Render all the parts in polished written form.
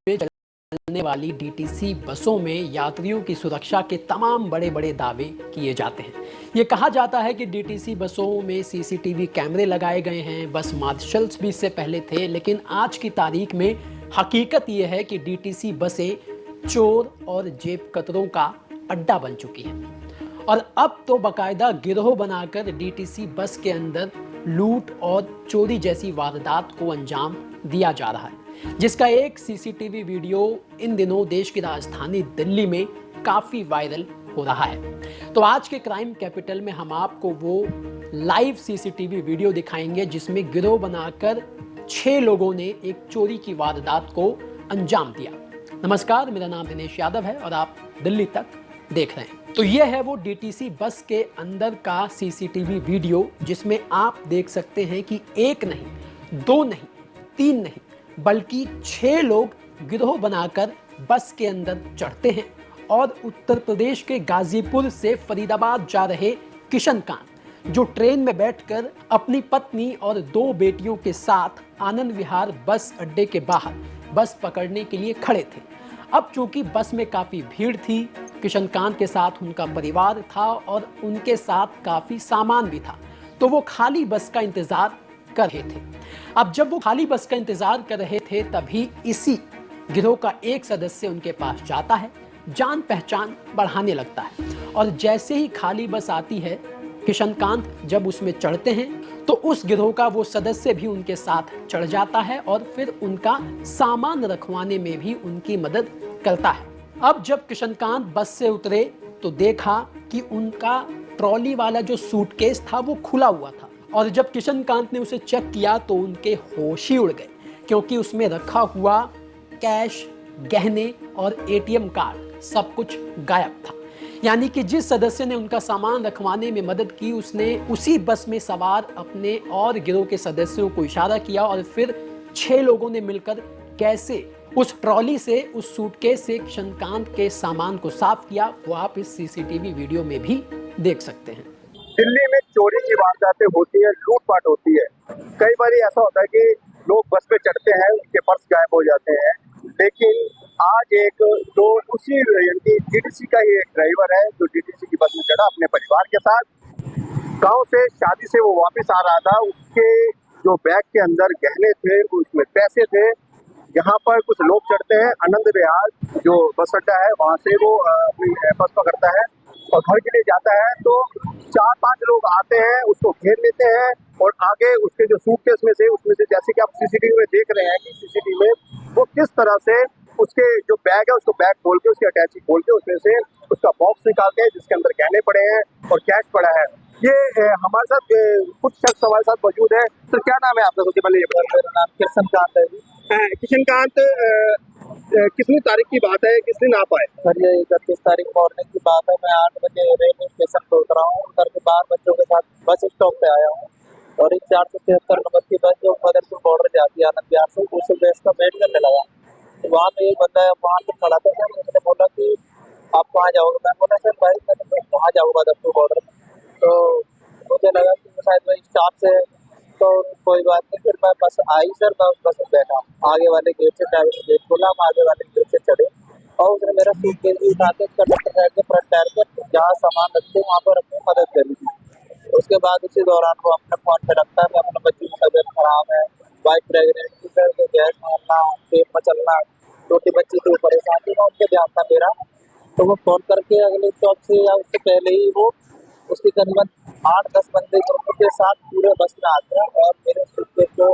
चलने वाली डीटीसी बसों में यात्रियों की सुरक्षा के तमाम बड़े बड़े दावे किए जाते हैं। ये कहा जाता है कि डीटीसी बसों में सीसीटीवी कैमरे लगाए गए हैं, बस मार्शल्स भी इससे पहले थे, लेकिन आज की तारीख में हकीकत ये है कि डीटीसी बसें चोर और जेब कतरों का अड्डा बन चुकी हैं। और अब तो बाकायदा गिरोह बनाकर डीटीसी बस के अंदर लूट और चोरी जैसी वारदात को अंजाम दिया जा रहा है, जिसका एक सीसीटीवी वीडियो इन दिनों देश की राजधानी दिल्ली में काफ़ी वायरल हो रहा है। तो आज के क्राइम कैपिटल में हम आपको वो लाइव सीसीटीवी वीडियो दिखाएंगे जिसमें गिरोह बनाकर 6 लोगों ने एक चोरी की वारदात को अंजाम दिया। नमस्कार, मेरा नाम दिनेश यादव है और आप दिल्ली तक देख रहे हैं। तो यह है वो डीटीसी बस के अंदर का सीसीटीवी वीडियो जिसमें आप देख सकते हैं कि एक नहीं, 2 नहीं, 3 नहीं, बल्कि 6 लोग गिरोह बनाकर बस के अंदर चढ़ते हैं और उत्तर प्रदेश के गाजीपुर से फरीदाबाद जा रहे किशनकांत, जो ट्रेन में बैठकर अपनी पत्नी और 2 बेटियों के साथ आनंद विहार बस अड्डे के बाहर बस पकड़ने के लिए खड़े थे। अब चूंकि बस में काफ़ी भीड़ थी, किशनकांत के साथ उनका परिवार था और उनके साथ काफ़ी सामान भी था, तो वो खाली बस का इंतज़ार कर रहे थे। अब जब वो खाली बस का इंतज़ार कर रहे थे तभी इसी गिरोह का एक सदस्य उनके पास जाता है, जान पहचान बढ़ाने लगता है और जैसे ही खाली बस आती है, किशनकांत जब उसमें चढ़ते हैं तो उस गिरोह का वो सदस्य भी उनके साथ चढ़ जाता है और फिर उनका सामान रखवाने में भी उनकी मदद करता है। अब जब किशनकांत बस से उतरे तो देखा कि उनका ट्रॉली वाला जो सूटकेस था वो खुला हुआ था और जब किशनकांत ने उसे चेक किया तो उनके होश ही उड़ गए, क्योंकि उसमें रखा हुआ कैश, गहने और एटीएम कार्ड सब कुछ गायब था। यानी कि जिस सदस्य ने उनका सामान रखवाने में मदद की, उसने उसी बस में सवार अपने और गिरोह के सदस्यों को इशारा किया और फिर 6 लोगों ने मिलकर कैसे उस ट्रॉली से, उस सूटकेस से किशनकांत के सामान को साफ किया, वो आप इस सीसीटीवी वीडियो में भी देख सकते हैं। दिल्ली में चोरी की वारदातें होती है, लूटपाट होती है। कई बार ऐसा होता है कि लोग बस पे चढ़ते हैं, उनके पर्स गायब हो जाते हैं, लेकिन आज एक तो उसी डीटीसी का ही एक ड्राइवर है जो डीटीसी की बस में चढ़ा अपने परिवार के साथ। गांव से शादी से वो वापस आ रहा था, उसके जो बैग के अंदर गहने थे, उसमें पैसे थे। यहाँ पर कुछ लोग चढ़ते हैं, आनंद विहार जो बस अड्डा है वहाँ से वो अपनी बस पकड़ता है और घर के लिए जाता है। तो 4-5 लोग आते हैं, उसको घेर लेते हैं और आगे उसके जो सूटकेस में से, उसमें से जैसे कि आप सीसीटीवी में देख रहे हैं कि सीसीटीवी में वो किस तरह से उसके जो बैग है उसको बैग खोल के, उसकी अटैची खोल के उसमें से उसका बॉक्स निकालते हैं जिसके अंदर गहने पड़े हैं और कैश पड़ा है। ये हमारे साथ कुछ शख्स हमारे साथ मौजूद है। सर, क्या नाम है आपका? सबसे पहले ये बताइए। मेरा नाम किशनकांत है। किशनकांत, कितनी तारीख की बात है, किस दिन आप आए? सर, ये 31 तारीख मॉर्निंग की बात है। मैं 8 बजे रेलवे स्टेशन पे उतरा हूँ, घर के बाहर बच्चों के साथ बस स्टॉप पे आया हूँ और एक 473 नंबर की बस जो मदरपुर बॉर्डर जाती है आनंद विहार से, उस बस का वेट करने लगा। तो वहाँ पे एक बंदा वहाँ पे खड़ा था, सर उसने बोला कि आप कहाँ जाओगे? मैं बोला सर भाई मैं कहाँ जाऊँगा मदरपुर बॉर्डर। तो मुझे लगा कि शायद वही स्टाफ से, तो कोई बात नहीं। फिर मैं बस आई सर, मैं उस बस में बैठा, आगे वाले गेट से ड्राइवर ने गेट खोला, हम आगे वाले गेट से चढ़े और उसने मेरा सूटकेस भी उठा के कंडक्टर साइड के फ्रंट टायर पर जहाँ सामान रखते वहाँ पर अपनी मदद करी थी। उसके बाद उसी दौरान वो अपने फोन पे रखता है कि अपने बच्ची की तबीयत खराब है, वाइफ प्रेगनेंट है, तो गैस मारना, पेट में चलना, छोटी बच्ची की परेशान थी, उनके ध्यान था मेरा। तो वो फोन करके अगले स्टॉप से या उससे पहले ही वो उसकी करीबन 8-10 बंदे ग्रुप के साथ पूरे बस में आते हैं और मेरे सूटकेस को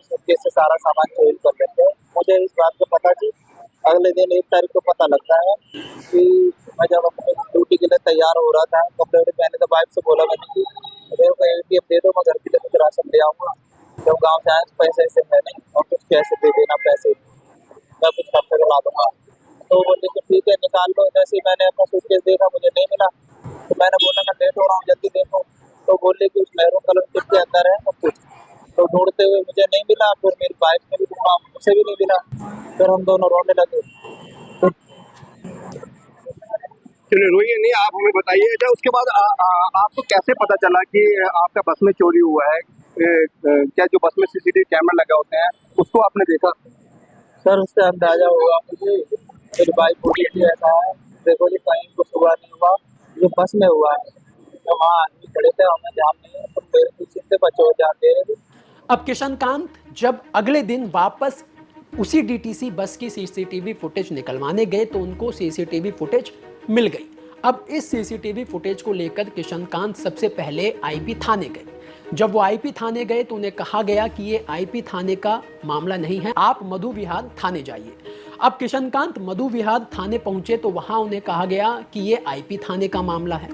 सूटकेस से सारा सामान चोरी कर लेते हैं। मुझे इस बात को पता थी, अगले दिन 1 तारीख को पता लगता है कि मैं जब अपनी ड्यूटी के लिए तैयार हो रहा था, कपड़े वपड़े पहने, तो वाइफ से बोला मैंने कि मेरे को ATM दे दो, मैं घर के लिए कुछ राशन ले आऊँगा। जब गाँव से आए पैसे ऐसे है नहीं और कुछ कैसे दे देना, पैसे मैं कुछ खर्चे ला दूँगा। तो बोले कि ठीक है निकाल लो। जैसे ही मैंने अपना सूटकेस देखा, मुझे नहीं मिला, तो मैंने बोला मैं लेट हो रहा हूँ, जल्दी देखो। तो बोले कि उस मैरून कलर किट के अंदर है सब कुछ। तो ढूंढते हुए मुझे नहीं मिला, फिर मेरी वाइफ ने भी ढूंढा, मुझसे भी नहीं मिला, फिर हम दोनों रोने लगे। चलिए रोइए नहीं, आप हमें बताइए। अच्छा, उसके बाद आपको कैसे पता चला कि आपका बस में चोरी हुआ है? क्या जो बस में सीसीटीवी कैमरा लगा होते हैं उसको आपने देखा? सर उससे अंदाजा हुआ मुझे, मेरी बाइक बोली थी ऐसा है, देखो जी कहीं कुछ हुआ नहीं हुआ, ये बस में हुआ है। तो वहाँ आदमी खड़े थे, हमें ध्यान नहीं है, तो मेरे पीछे से बच्चे हो जाते हैं। अब किशनकांत जब अगले दिन वापस उसी डीटीसी बस की सीसीटीवी फुटेज निकलवाने गए तो उनको सीसीटीवी फुटेज मिल गई। अब इस सीसीटीवी फुटेज को लेकर किशनकांत सबसे पहले आईपी थाने गए। जब वो आईपी थाने गए तो उन्हें कहा गया कि ये आईपी थाने का मामला नहीं है, आप मधु विहार थाने जाइए। अब किशनकांत मधु विहार थाने पहुंचे तो वहां उन्हें कहा गया कि ये आईपी थाने का मामला है।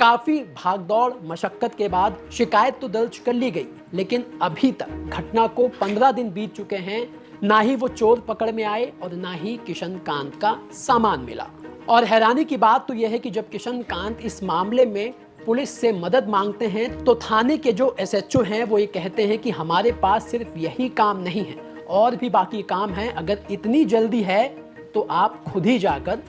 काफी भागदौड़ मशक्कत के बाद शिकायत तो दर्ज कर ली गई, लेकिन अभी तक घटना को 15 दिन बीत चुके हैं, ना ही वो चोर पकड़ में आए और ना ही किशनकांत का सामान मिला। और हैरानी की बात तो यह है कि जब किशनकांत इस मामले में पुलिस से मदद मांगते हैं तो थाने के जो एसएचओ हैं वो ये कहते हैं कि हमारे पास सिर्फ यही काम नहीं है, और भी बाकी काम है, अगर इतनी जल्दी है तो आप खुद ही जाकर